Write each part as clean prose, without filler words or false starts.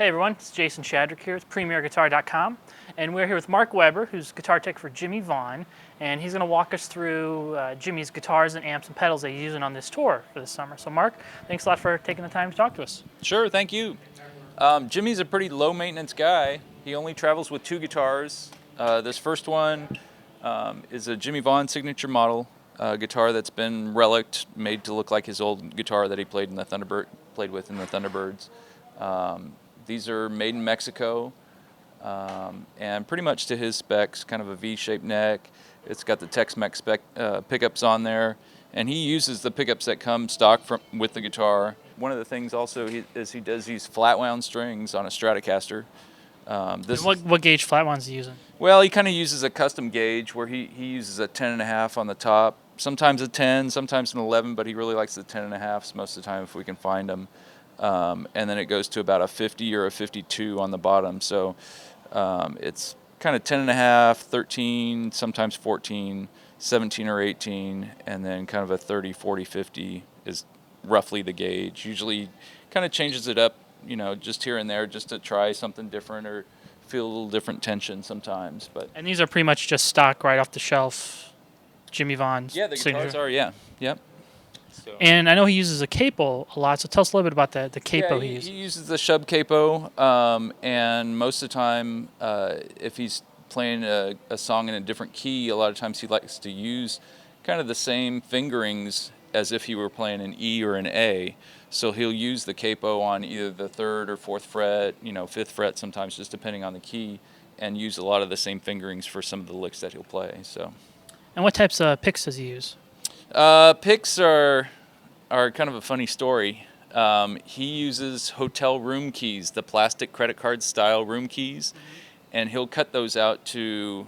Hey everyone, it's Jason Shadrick here with PremierGuitar.com, and we're here with Mark Weber, who's guitar tech for Jimmie Vaughan, and he's going to walk us through Jimmie's guitars and amps and pedals that he's using on this tour for this summer. So Mark, thanks a lot for taking the time to talk to us. Sure, thank you. Jimmie's a pretty low maintenance guy. He only travels with 2 guitars. This first one is a Jimmie Vaughan signature model guitar that's been relicked, made to look like his old guitar that he played with in the Thunderbirds. These are made in Mexico, and pretty much to his specs, kind of a V-shaped neck. It's got the Tex-Mex pickups on there, and he uses the pickups that come stock with the guitar. One of the things also is he does use flat wound strings on a Stratocaster. What gauge flat ones are you using? Well, he kind of uses a custom gauge where he uses a 10.5 on the top, sometimes a 10, sometimes an 11, but he really likes the 10.5s most of the time if we can find them. And then it goes to about a 50 or a 52 on the bottom. So it's kind of 10.5, 13, sometimes 14, 17 or 18, and then kind of a 30, 40, 50 is roughly the gauge. Usually kind of changes it up, just here and there just to try something different or feel a little different tension sometimes. And these are pretty much just stock right off the shelf Jimmie Vaughan's Yeah, the guitars are, yeah. Yep. So. And I know he uses a capo a lot, so tell us a little bit about the capo he uses. He uses the Shub capo, and most of the time, if he's playing a song in a different key, a lot of times he likes to use kind of the same fingerings as if he were playing an E or an A. So he'll use the capo on either the 3rd or 4th fret, 5th fret sometimes, just depending on the key, and use a lot of the same fingerings for some of the licks that he'll play. So. And what types of picks does he use? Picks are kind of a funny story. He uses hotel room keys, the plastic credit card style room keys, and he'll cut those out to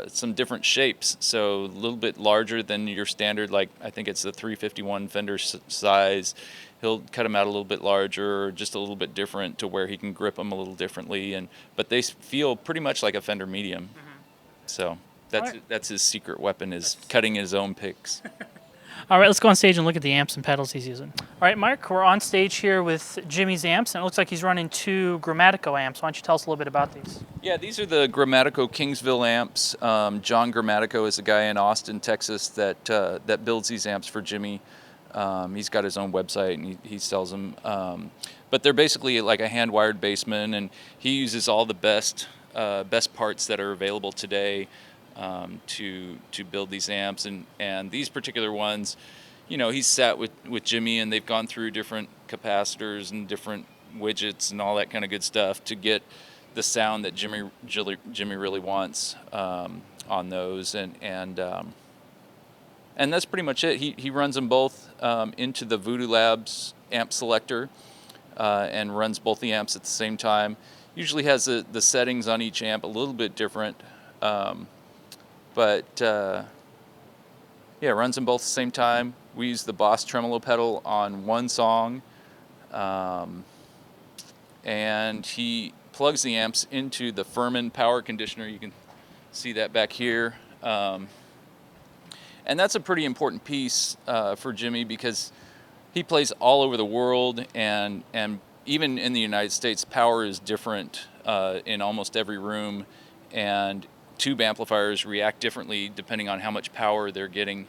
some different shapes. So a little bit larger than your standard, like I think it's the 351 Fender size. He'll cut them out a little bit larger, just a little bit different to where he can grip them a little differently. But they feel pretty much like a Fender medium. So that's his secret weapon, is cutting his own picks. All right, let's go on stage and look at the amps and pedals he's using. All right, Mark, we're on stage here with Jimmie's amps, and it looks like he's running 2 Grammatico amps. Why don't you tell us a little bit about these? Yeah, these are the Grammatico Kingsville amps. John Grammatico is a guy in Austin, Texas that builds these amps for Jimmie. He's got his own website, and he sells them. But they're basically like a hand-wired Bassman, and he uses all the best parts that are available today to build these amps, and these particular ones, he's sat with Jimmie, and they've gone through different capacitors and different widgets and all that kind of good stuff to get the sound that Jimmie really wants on those, and that's pretty much it. He runs them both into the Voodoo Labs amp selector and runs both the amps at the same time. Usually has the settings on each amp a little bit different. But runs them both at the same time. We use the Boss tremolo pedal on one song, and he plugs the amps into the Furman power conditioner. You can see that back here, and that's a pretty important piece for Jimmie, because he plays all over the world, and even in the United States, power is different in almost every room, and tube amplifiers react differently depending on how much power they're getting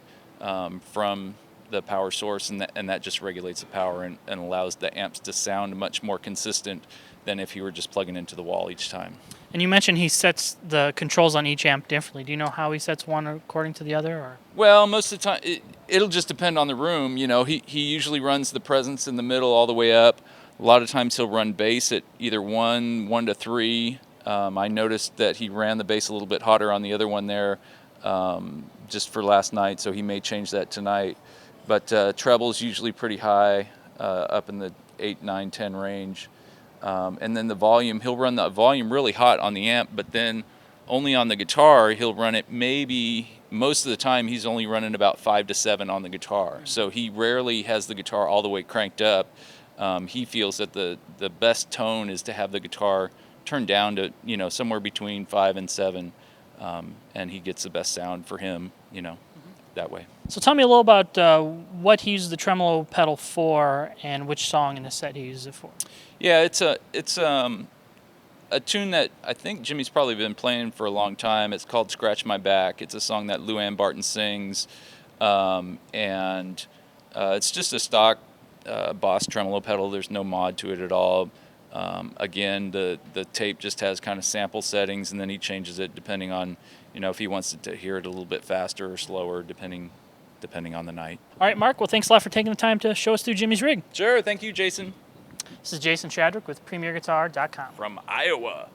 from the power source, and that just regulates the power and allows the amps to sound much more consistent than if you were just plugging into the wall each time. And you mentioned he sets the controls on each amp differently. Do you know how he sets one according to the other? Or? Well, most of the time, it'll just depend on the room. He usually runs the presence in the middle all the way up. A lot of times he'll run bass at either 1 to 3. I noticed that he ran the bass a little bit hotter on the other one there just for last night, so he may change that tonight. But treble's usually pretty high, up in the 8, 9, 10 range. And then the volume, he'll run the volume really hot on the amp, but then only on the guitar he'll run it most of the time he's only running about 5 to 7 on the guitar. So he rarely has the guitar all the way cranked up. He feels that the best tone is to have the guitar turned down to somewhere between 5 and 7, and he gets the best sound for him. that way. So tell me a little about what he used the tremolo pedal for, and which song in the set he uses it for. Yeah, it's a tune that I think Jimmy's probably been playing for a long time. It's called "Scratch My Back." It's a song that Lou Ann Barton sings, and it's just a stock Boss tremolo pedal. There's no mod to it at all. Again, the tape just has kind of sample settings, and then he changes it depending on, if he wants to hear it a little bit faster or slower, depending on the night. All right, Mark. Well, thanks a lot for taking the time to show us through Jimmy's rig. Sure, thank you, Jason. This is Jason Chadwick with PremierGuitar.com. From Iowa.